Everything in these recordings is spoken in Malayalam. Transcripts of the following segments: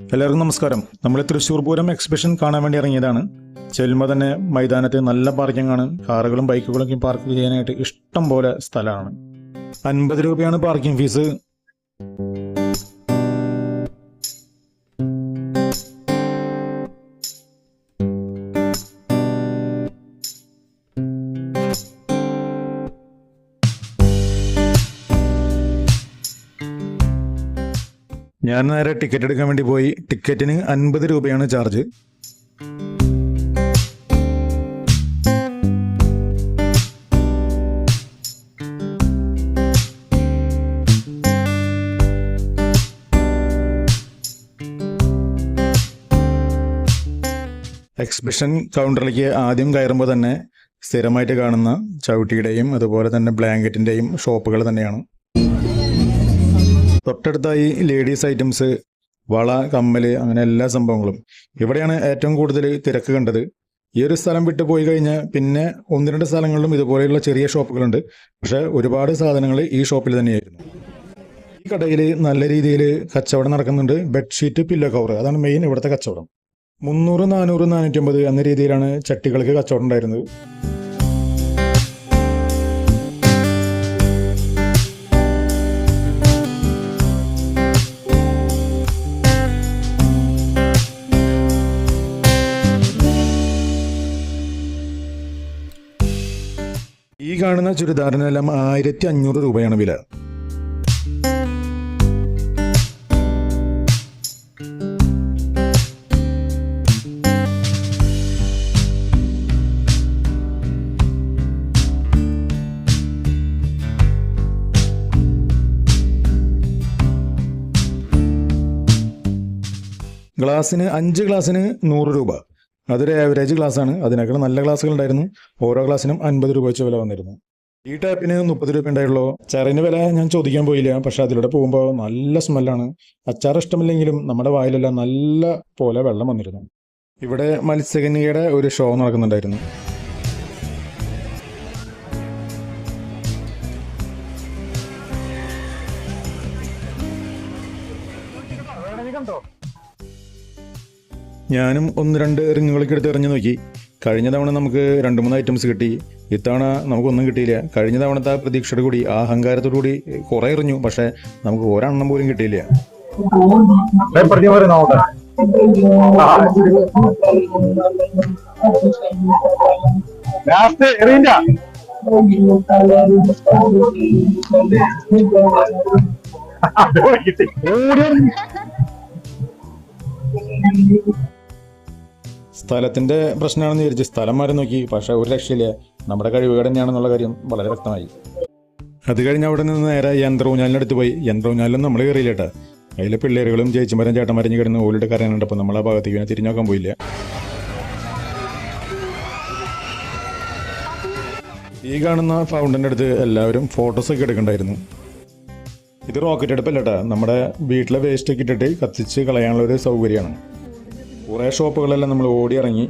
എല്ലാവർക്കും നമസ്കാരം. നമ്മൾ തൃശ്ശൂർ പൂരം എക്സിബിഷൻ കാണാൻ വേണ്ടി ഇറങ്ങിയതാണ്. ചെല്ലുമ്പോൾ തന്നെ മൈതാനത്ത് നല്ല പാർക്കിംഗ് ആണ്. കാറുകളും ബൈക്കുകളൊക്കെ പാർക്ക് ചെയ്യാനായിട്ട് ഇഷ്ടം പോലെ സ്ഥലമാണ്. 50 രൂപയാണ് പാർക്കിംഗ് ഫീസ്. ഞാൻ നേരെ ടിക്കറ്റ് എടുക്കാൻ വേണ്ടി പോയി. ടിക്കറ്റിന് 50 രൂപയാണ് ചാർജ്. എക്സിബിഷൻ കൗണ്ടറിലേക്ക് ആദ്യം കയറുമ്പോൾ തന്നെ സ്ഥിരമായിട്ട് കാണുന്ന ചവിട്ടിയുടെയും അതുപോലെ തന്നെ ബ്ലാങ്കറ്റിൻ്റെയും ഷോപ്പുകൾ തന്നെയാണ്. തൊട്ടടുത്തായി ലേഡീസ് ഐറ്റംസ്, വള, കമ്മൽ, അങ്ങനെ എല്ലാ സംഭവങ്ങളും. ഇവിടെയാണ് ഏറ്റവും കൂടുതൽ തിരക്ക് കണ്ടത്. ഈ ഒരു സ്ഥലം വിട്ടു പോയി കഴിഞ്ഞാൽ പിന്നെ 1-2 സ്ഥലങ്ങളിലും ഇതുപോലെയുള്ള ചെറിയ ഷോപ്പുകളുണ്ട്. പക്ഷേ ഒരുപാട് സാധനങ്ങൾ ഈ ഷോപ്പിൽ തന്നെയായിരുന്നു. ഈ കടയിൽ നല്ല രീതിയിൽ കച്ചവടം നടക്കുന്നുണ്ട്. ബെഡ്ഷീറ്റ്, പില്ലോ കവർ, അതാണ് മെയിൻ ഇവിടുത്തെ കച്ചവടം. 300, 400, 450 എന്ന രീതിയിലാണ് ചട്ടികൾക്ക് കച്ചവടം ഉണ്ടായിരുന്നത്. ഈ കാണുന്ന ചുരിദാറിനെല്ലാം 1500 രൂപയാണ് വില. ഗ്ലാസ്സിന് 5 ഗ്ലാസ്സിന് 100 രൂപ. അതൊരു ആവറേജ് ഗ്ലാസ്സാണ്. അതിനേക്കാൾ നല്ല ഗ്ലാസ്സുകൾ ഉണ്ടായിരുന്നു. ഓരോ ഗ്ലാസ്സിനും 50 രൂപ വെച്ച് വില വന്നിരുന്നു. ഈ ടാപ്പിന് 30 രൂപ ഉണ്ടായുള്ളൂ. അച്ചാറിന് വില ഞാൻ ചോദിക്കാൻ പോയില്ല. പക്ഷെ അതിലൂടെ പോകുമ്പോൾ നല്ല സ്മെല്ലാണ്. അച്ചാർ ഇഷ്ടമില്ലെങ്കിലും നമ്മുടെ വായിലെല്ലാം നല്ല പോലെ വെള്ളം വന്നിരുന്നു. ഇവിടെ മത്സ്യകന്യകയുടെ ഒരു ഷോ നടക്കുന്നുണ്ടായിരുന്നു. ഞാനും 1-2 റിങ്ങുകളൊക്കെ എടുത്ത് എറിഞ്ഞു നോക്കി. കഴിഞ്ഞ തവണ നമുക്ക് 2-3 ഐറ്റംസ് കിട്ടി. ഇത്തവണ നമുക്കൊന്നും കിട്ടിയില്ല. കഴിഞ്ഞ തവണത്തെ ആ പ്രതീക്ഷയോട് കൂടി, ആ അഹങ്കാരത്തോടു കൂടി കുറേ എറിഞ്ഞു. പക്ഷെ നമുക്ക് ഒരെണ്ണം പോലും കിട്ടിയില്ല. സ്ഥലത്തിൻ്റെ പ്രശ്നമാണെന്ന് വിചാരിച്ച് സ്ഥലം മാറി നോക്കി. പക്ഷേ ഒരു രക്ഷയില്ല. നമ്മുടെ കഴിവുകേട് തന്നെയാണെന്നുള്ള കാര്യം വളരെ വ്യക്തമായി. അത് കഴിഞ്ഞ് അവിടെ നിന്ന് നേരെ യന്ത്രൂഞ്ഞാലിനടുത്ത് പോയി. യന്ത്രൂഞ്ഞാലിലും നമ്മൾ കയറിയില്ല കേട്ടോ. അതിലെ പിള്ളേരുകളും ചേച്ചിമാരും ചേട്ടന്മാരും കിടന്ന് ഓലിട്ട് കരയാനുണ്ടപ്പോൾ നമ്മൾ ആ ഭാഗത്തേക്ക് തിരിഞ്ഞു നോക്കാൻ പോയില്ല. ഈ കാണുന്ന ഫൗണ്ടൻ്റെ അടുത്ത് എല്ലാവരും ഫോട്ടോസൊക്കെ എടുക്കണ്ടായിരുന്നു. ഇത് റോക്കറ്റ് അടുപ്പല്ല കേട്ടോ. നമ്മുടെ വീട്ടിലെ വേസ്റ്റൊക്കെ ഇട്ടിട്ട് കത്തിച്ച് കളയാനുള്ളൊരു സൗകര്യമാണ്. കുറേ ഷോപ്പുകളെല്ലാം നമ്മൾ ഓടി ഇറങ്ങി.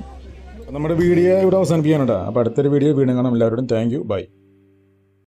നമ്മുടെ വീഡിയോ ഇവിടെ അവസാനിപ്പിക്കാനുണ്ടോ. അപ്പോൾ അടുത്തൊരു വീഡിയോ വീണ്ടും കാണാം. എല്ലാവരോടും താങ്ക് യു, ബൈ.